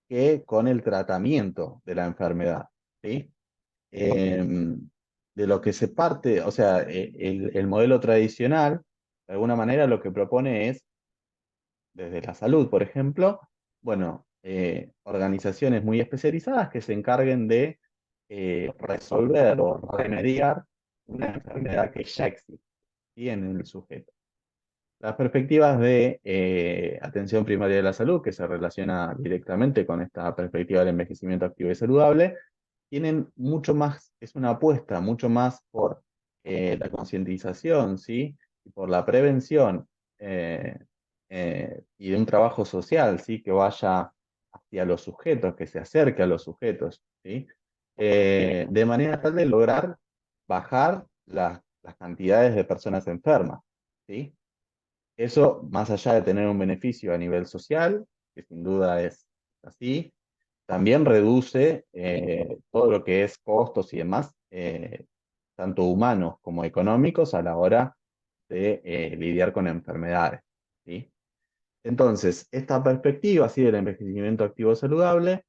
que con el tratamiento de la enfermedad, ¿sí? De lo que se parte, o sea, el modelo tradicional, de alguna manera lo que propone es, desde la salud, por ejemplo, bueno, organizaciones muy especializadas que se encarguen de resolver o remediar una enfermedad que ya existe, ¿sí? En el sujeto. Las perspectivas de atención primaria de la salud, que se relaciona directamente con esta perspectiva del envejecimiento activo y saludable, tienen mucho más, es una apuesta mucho más por la concientización, ¿sí? Y por la prevención y de un trabajo social, ¿sí? Que vaya hacia los sujetos, que se acerque a los sujetos, ¿sí? De manera tal de lograr bajar las cantidades de personas enfermas, ¿sí? Eso, más allá de tener un beneficio a nivel social, que sin duda es así, también reduce todo lo que es costos y demás tanto humanos como económicos, a la hora de lidiar con enfermedades, ¿sí? Entonces, esta perspectiva, así, del envejecimiento activo saludable,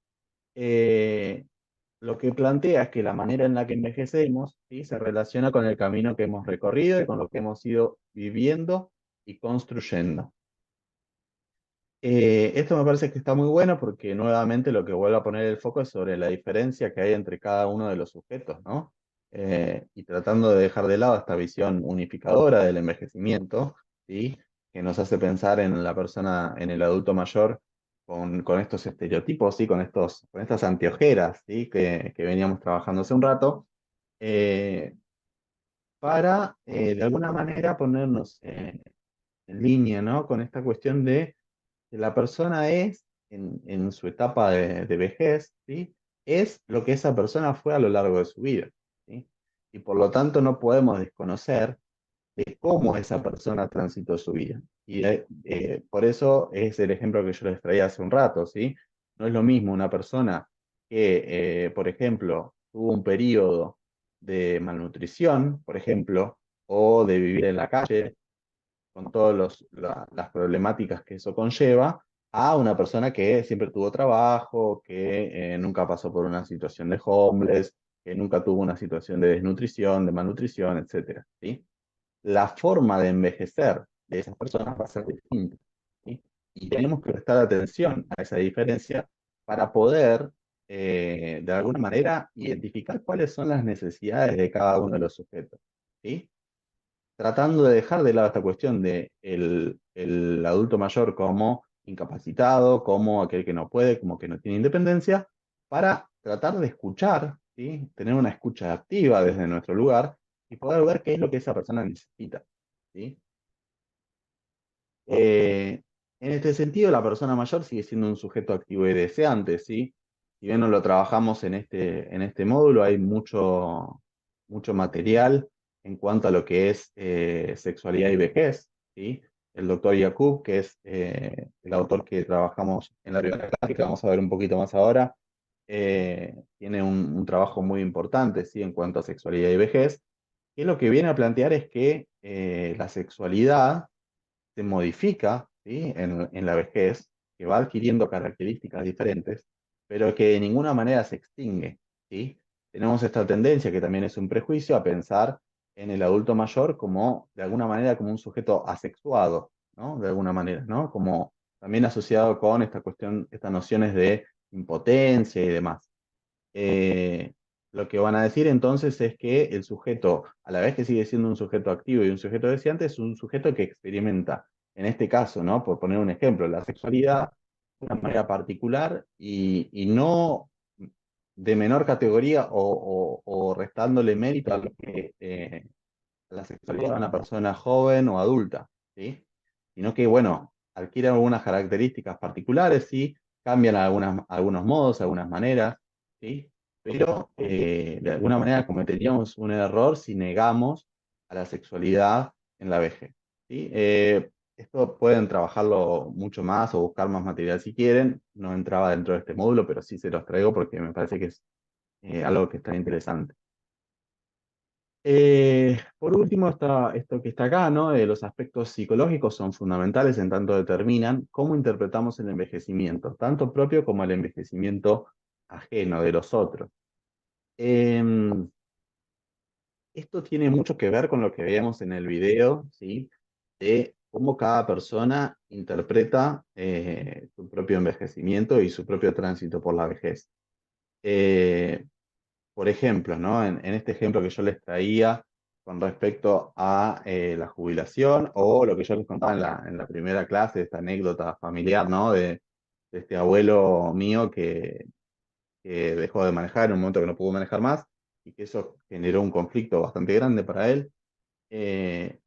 lo que plantea es que la manera en la que envejecemos, ¿sí?, se relaciona con el camino que hemos recorrido y con lo que hemos ido viviendo y construyendo. Esto me parece que está muy bueno porque nuevamente lo que vuelve a poner el foco es sobre la diferencia que hay entre cada uno de los sujetos, ¿no? Y tratando de dejar de lado esta visión unificadora del envejecimiento, ¿sí?, que nos hace pensar en la persona, en el adulto mayor, con estos estereotipos, ¿sí?, con estas anteojeras, ¿sí?, que veníamos trabajando hace un rato, para de alguna manera ponernos en línea, ¿no?, con esta cuestión de que la persona es, en su etapa de vejez, ¿sí?, es lo que esa persona fue a lo largo de su vida, ¿sí? Y por lo tanto no podemos desconocer de cómo esa persona transitó su vida. Y por eso es el ejemplo que yo les traía hace un rato, ¿sí? No es lo mismo una persona que, por ejemplo, tuvo un periodo de malnutrición, por ejemplo, o de vivir en la calle, con todas las problemáticas que eso conlleva, a una persona que siempre tuvo trabajo, que nunca pasó por una situación de homeless, que nunca tuvo una situación de desnutrición, de malnutrición, etcétera, ¿sí? La forma de envejecer de esas personas va a ser distinta, ¿sí? Y tenemos que prestar atención a esa diferencia para poder, de alguna manera, identificar cuáles son las necesidades de cada uno de los sujetos, ¿sí? Tratando de dejar de lado esta cuestión de el adulto mayor como incapacitado, como aquel que no puede, como que no tiene independencia, para tratar de escuchar, ¿sí?, tener una escucha activa desde nuestro lugar y poder ver qué es lo que esa persona necesita, ¿sí? En este sentido, la persona mayor sigue siendo un sujeto activo y deseante, ¿sí? Si bien no lo trabajamos en este módulo, hay mucho material en cuanto a lo que es sexualidad y vejez, ¿sí? El doctor Yacoub, que es el autor que trabajamos en la primera clase, que vamos a ver un poquito más ahora, tiene un trabajo muy importante, ¿sí?, en cuanto a sexualidad y vejez, que lo que viene a plantear es que la sexualidad se modifica, ¿sí?, en la vejez, que va adquiriendo características diferentes, pero que de ninguna manera se extingue, ¿sí? Tenemos esta tendencia, que también es un prejuicio, a pensar en el adulto mayor como, de alguna manera, como un sujeto asexuado, ¿no? De alguna manera, ¿no? Como también asociado con esta cuestión, estas nociones de impotencia y demás. Lo que van a decir entonces es que el sujeto, a la vez que sigue siendo un sujeto activo y un sujeto deseante, es un sujeto que experimenta, en este caso, ¿no?, por poner un ejemplo, la sexualidad de una manera particular y no de menor categoría o restándole mérito a lo que la sexualidad de una persona joven o adulta, ¿sí? Sino que, bueno, adquiere algunas características particulares, ¿sí? Cambian algunos modos, algunas maneras, ¿sí? Pero de alguna manera cometeríamos un error si negamos a la sexualidad en la vejez, ¿sí? Esto pueden trabajarlo mucho más o buscar más material si quieren. No entraba dentro de este módulo, pero sí se los traigo porque me parece que es algo que está interesante. Por último, esto que está acá, ¿no? Los aspectos psicológicos son fundamentales en tanto determinan cómo interpretamos el envejecimiento, tanto propio como el envejecimiento ajeno de los otros. Esto tiene mucho que ver con lo que veíamos en el video, ¿sí?, de cómo cada persona interpreta su propio envejecimiento y su propio tránsito por la vejez. Por ejemplo, ¿no?, en este ejemplo que yo les traía con respecto a la jubilación, o lo que yo les contaba en la primera clase, esta anécdota familiar, ¿no?, de este abuelo mío que dejó de manejar en un momento que no pudo manejar más, y que eso generó un conflicto bastante grande para él.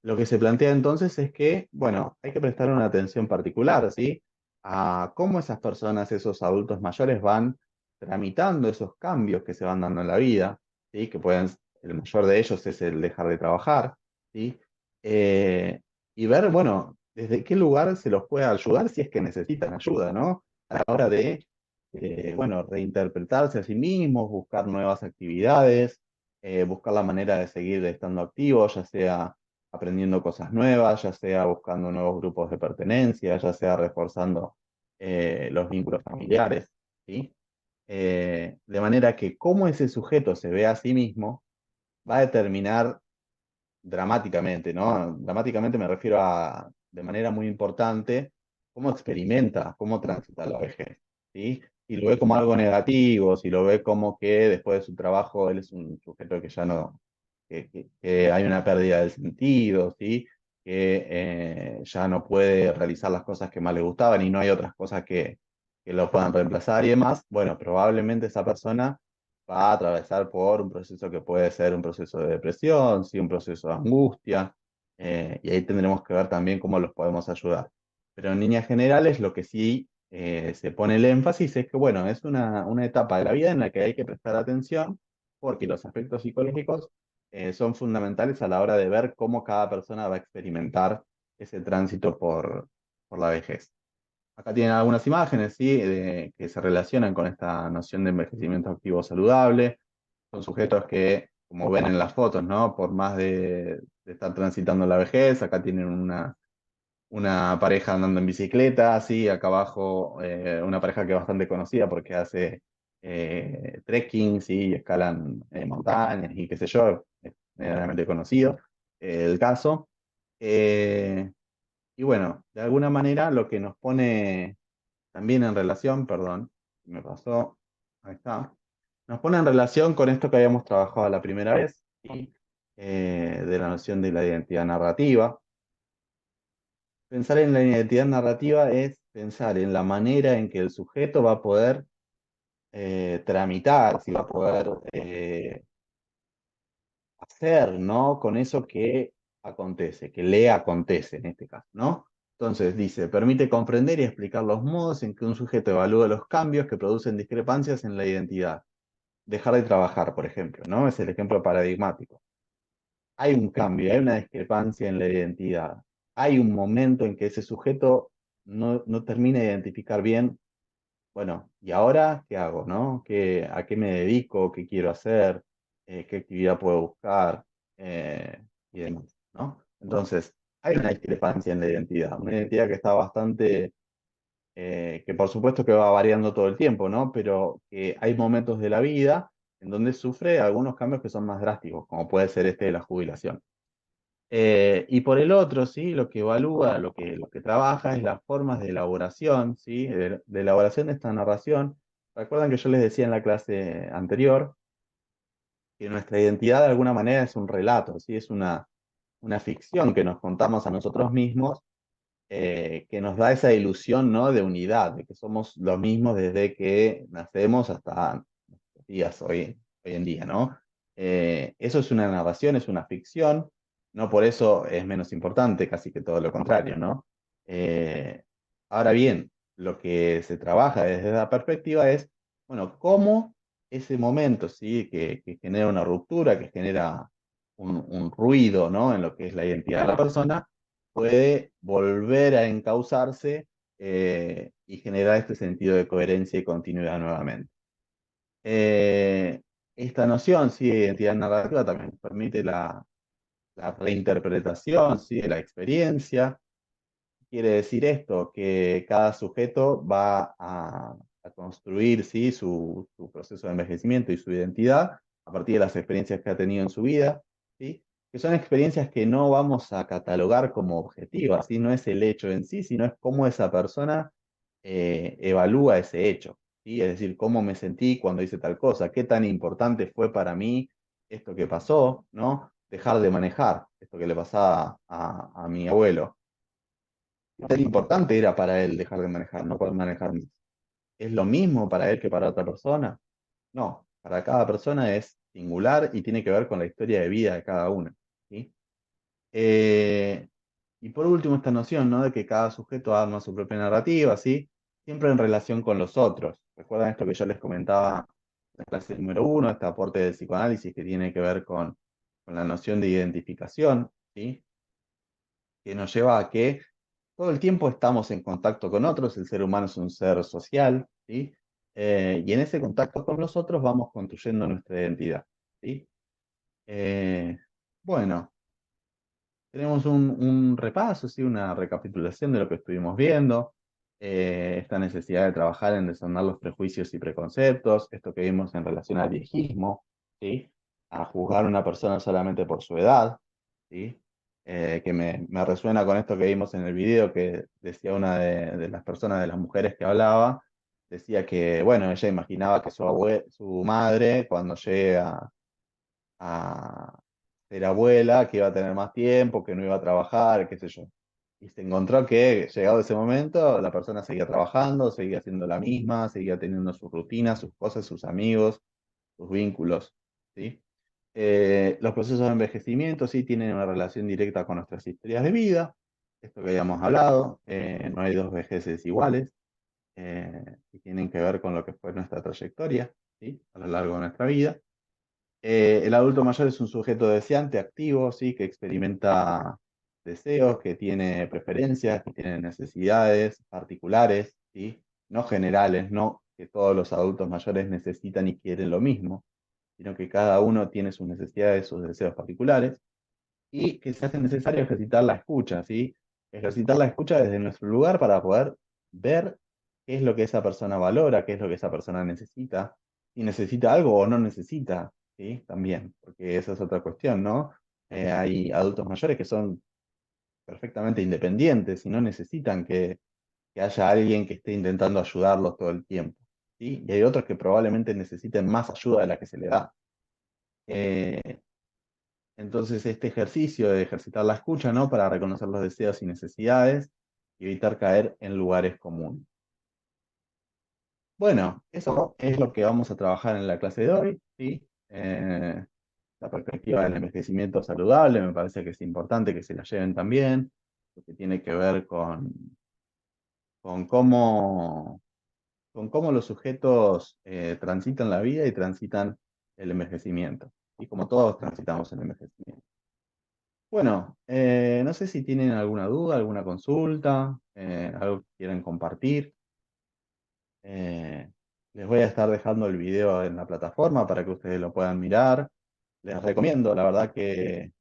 Lo que se plantea entonces es que, bueno, hay que prestar una atención particular, ¿sí?, a cómo esas personas, esos adultos mayores, van tramitando esos cambios que se van dando en la vida, ¿sí?, que el mayor de ellos es el dejar de trabajar, ¿sí? Y ver, bueno, desde qué lugar se los puede ayudar si es que necesitan ayuda, ¿no? A la hora de, bueno, reinterpretarse a sí mismos, buscar nuevas actividades, buscar la manera de seguir estando activo, ya sea aprendiendo cosas nuevas, ya sea buscando nuevos grupos de pertenencia, ya sea reforzando los vínculos familiares, ¿sí? De manera que cómo ese sujeto se ve a sí mismo va a determinar dramáticamente, ¿no? Dramáticamente me refiero a, de manera muy importante, cómo experimenta, cómo transita la vejez, ¿sí? Si lo ve como algo negativo, si lo ve como que después de su trabajo él es un sujeto que ya no, que hay una pérdida del sentido, ¿sí? Que ya no puede realizar las cosas que más le gustaban y no hay otras cosas que lo puedan reemplazar y demás, bueno, probablemente esa persona va a atravesar por un proceso que puede ser un proceso de depresión, sí, un proceso de angustia, y ahí tendremos que ver también cómo los podemos ayudar. Pero en líneas generales, lo que sí se pone el énfasis es que, bueno, es una etapa de la vida en la que hay que prestar atención, porque los aspectos psicológicos son fundamentales a la hora de ver cómo cada persona va a experimentar ese tránsito por la vejez. Acá tienen algunas imágenes, ¿sí? Que se relacionan con esta noción de envejecimiento activo saludable. Son sujetos que, como ven en las fotos, ¿no? Por más de estar transitando la vejez, acá tienen una pareja andando en bicicleta, ¿sí? Acá abajo una pareja que es bastante conocida porque hace trekking, ¿sí? Y escalan montañas y qué sé yo, es generalmente conocido el caso. Y bueno, de alguna manera lo que nos pone también en relación, perdón, me pasó, ahí está, nos pone en relación con esto que habíamos trabajado la primera vez, ¿sí? De la noción de la identidad narrativa. Pensar en la identidad narrativa es pensar en la manera en que el sujeto va a poder tramitar, si va a poder hacer, ¿no? Con eso que acontece, que le acontece en este caso, ¿no? Entonces dice, permite comprender y explicar los modos en que un sujeto evalúa los cambios que producen discrepancias en la identidad. Dejar de trabajar, por ejemplo, ¿no? Es el ejemplo paradigmático. Hay un cambio, hay una discrepancia en la identidad. Hay un momento en que ese sujeto no termina de identificar bien, bueno, ¿y ahora qué hago, no? ¿A qué me dedico? ¿Qué quiero hacer? ¿Qué actividad puedo buscar? Y demás, ¿no? Entonces, hay una discrepancia en la identidad, una identidad que está bastante, que por supuesto que va variando todo el tiempo, ¿no? Pero que hay momentos de la vida en donde sufre algunos cambios que son más drásticos, como puede ser este de la jubilación. Y por el otro, ¿sí? Lo que evalúa, lo que trabaja es las formas de elaboración, ¿sí? De elaboración de esta narración. Recuerdan que yo les decía en la clase anterior que nuestra identidad de alguna manera es un relato, ¿sí? Es una ficción que nos contamos a nosotros mismos, que nos da esa ilusión, ¿no? De unidad, de que somos los mismos desde que nacemos hasta nuestros días hoy en día, ¿no? Eso es una narración, es una ficción, no por eso es menos importante, casi que todo lo contrario, ¿no? Eh, Ahora bien, lo que se trabaja desde la perspectiva es, bueno, cómo ese momento, ¿sí? Que genera una ruptura, que genera un ruido, ¿no? En lo que es la identidad de la persona, puede volver a encauzarse y generar este sentido de coherencia y continuidad nuevamente. Esta noción, sí, de identidad narrativa también permite la reinterpretación, sí, de la experiencia. Quiere decir esto, que cada sujeto va a construir, sí, su proceso de envejecimiento y su identidad a partir de las experiencias que ha tenido en su vida, ¿sí? Que son experiencias que no vamos a catalogar como objetivas, ¿sí? No es el hecho en sí, sino es cómo esa persona evalúa ese hecho, ¿sí? Es decir, cómo me sentí cuando hice tal cosa, qué tan importante fue para mí esto que pasó, ¿no? Dejar de manejar, esto que le pasaba a mi abuelo. ¿Qué tan importante era para él dejar de manejar, no poder manejar más? ¿Es lo mismo para él que para otra persona? No, para cada persona es singular y tiene que ver con la historia de vida de cada uno, ¿sí? Y por último, esta noción, ¿no? De que cada sujeto arma su propia narrativa, ¿sí? Siempre en relación con los otros. ¿Recuerdan esto que yo les comentaba en la clase número 1, este aporte del psicoanálisis que tiene que ver con la noción de identificación, ¿sí? Que nos lleva a que todo el tiempo estamos en contacto con otros, el ser humano es un ser social, ¿sí? Y en ese contacto con los otros vamos construyendo nuestra identidad, ¿sí? Bueno, tenemos un repaso, ¿sí? Una recapitulación de lo que estuvimos viendo, esta necesidad de trabajar en desarmar los prejuicios y preconceptos, esto que vimos en relación al viejismo, ¿sí? A juzgar a una persona solamente por su edad, ¿sí? Que me resuena con esto que vimos en el video que decía una de las personas, de las mujeres que hablaba, decía que, bueno, ella imaginaba que su madre, cuando llegue a ser abuela, que iba a tener más tiempo, que no iba a trabajar, qué sé yo. Y se encontró que, llegado ese momento, la persona seguía trabajando, seguía siendo la misma, seguía teniendo sus rutinas, sus cosas, sus amigos, sus vínculos, ¿sí? Los procesos de envejecimiento sí tienen una relación directa con nuestras historias de vida, esto que habíamos hablado, no hay dos vejeces iguales, y tienen que ver con lo que fue nuestra trayectoria, ¿sí? A lo largo de nuestra vida. El adulto mayor es un sujeto deseante, activo, ¿sí? Que experimenta deseos, que tiene preferencias, que tiene necesidades particulares, ¿sí? No generales, no que todos los adultos mayores necesitan y quieren lo mismo, sino que cada uno tiene sus necesidades, sus deseos particulares, y que se hace necesario ejercitar la escucha, ¿sí? Ejercitar la escucha desde nuestro lugar para poder ver qué es lo que esa persona valora, qué es lo que esa persona necesita, si necesita algo o no necesita, ¿sí? También, porque esa es otra cuestión, ¿no? Hay adultos mayores que son perfectamente independientes y no necesitan que haya alguien que esté intentando ayudarlos todo el tiempo, ¿sí? Y hay otros que probablemente necesiten más ayuda de la que se le da. Entonces, este ejercicio de ejercitar la escucha, ¿no? Para reconocer los deseos y necesidades y evitar caer en lugares comunes. Bueno, eso es lo que vamos a trabajar en la clase de hoy, ¿sí? La perspectiva del envejecimiento saludable, me parece que es importante que se la lleven también, porque tiene que ver con cómo, con cómo los sujetos transitan la vida y transitan el envejecimiento, y como todos transitamos el envejecimiento. Bueno, no sé si tienen alguna duda, alguna consulta, algo que quieran compartir. Les voy a estar dejando el video en la plataforma para que ustedes lo puedan mirar. Les recomiendo, la verdad, que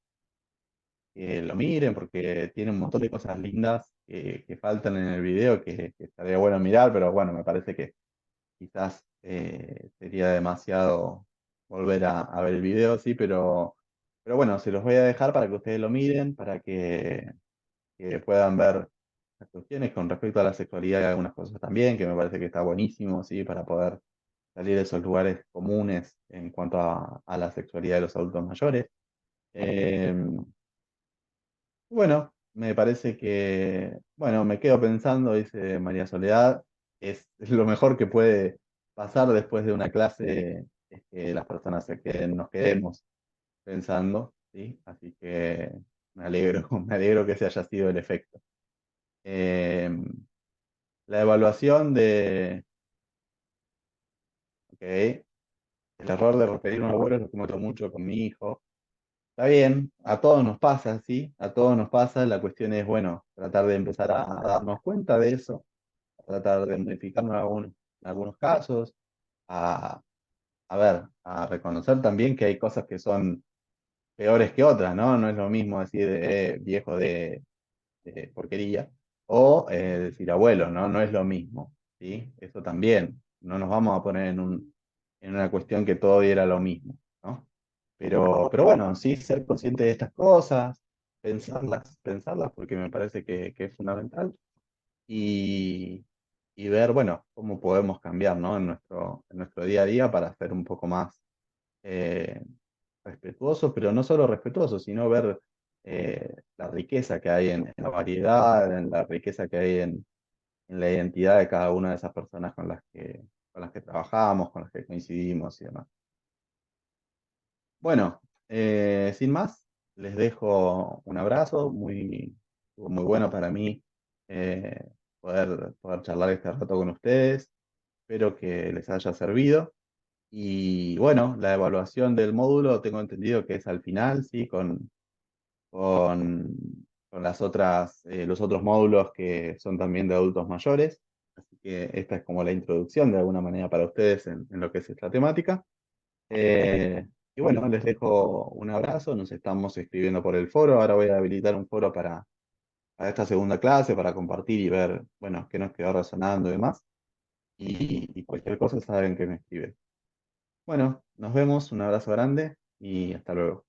lo miren porque tiene un montón de cosas lindas que faltan en el video que estaría bueno mirar, pero bueno, me parece que quizás sería demasiado volver a ver el video, sí, pero bueno, se los voy a dejar para que ustedes lo miren, para que puedan ver las cuestiones con respecto a la sexualidad y algunas cosas también, que me parece que está buenísimo, ¿sí? Para poder salir de esos lugares comunes en cuanto a la sexualidad de los adultos mayores. Eh, bueno, me parece que, bueno, me quedo pensando, dice María Soledad, es lo mejor que puede pasar después de una clase, es que las personas nos quedemos pensando, ¿sí? Así que me alegro, me alegro que ese haya sido el efecto. La evaluación ok, el error de repetir un abuelo lo cometo mucho con mi hijo. Está bien, a todos nos pasa, ¿sí? A todos nos pasa. La cuestión es, bueno, tratar de empezar a darnos cuenta de eso, a tratar de modificarnos en algunos casos, a, a ver, a reconocer también que hay cosas que son peores que otras, ¿no? No es lo mismo decir viejo de porquería o decir abuelo, ¿no? No es lo mismo, ¿sí? Eso también. No nos vamos a poner en una cuestión que todo era lo mismo, ¿no? Pero bueno, sí ser consciente de estas cosas, pensarlas porque me parece que es fundamental y, y ver, bueno, cómo podemos cambiar, ¿no? En nuestro día a día para ser un poco más eh, respetuosos, pero no solo respetuosos, sino ver la riqueza que hay en la variedad, en la riqueza que hay en la identidad de cada una de esas personas con las que trabajamos, con las que coincidimos y demás. Bueno, sin más, les dejo un abrazo, muy bueno para mí poder charlar este rato con ustedes. Espero que les haya servido. Y bueno, la evaluación del módulo tengo entendido que es al final, ¿sí? Con, con los otros módulos que son también de adultos mayores. Así que esta es como la introducción de alguna manera para ustedes en lo que es esta temática. Y bueno, les dejo un abrazo, nos estamos escribiendo por el foro, ahora voy a habilitar un foro para esta segunda clase, para compartir y ver, bueno, qué nos quedó resonando y demás. Y cualquier cosa saben que me escriben. Bueno, nos vemos, un abrazo grande y hasta luego.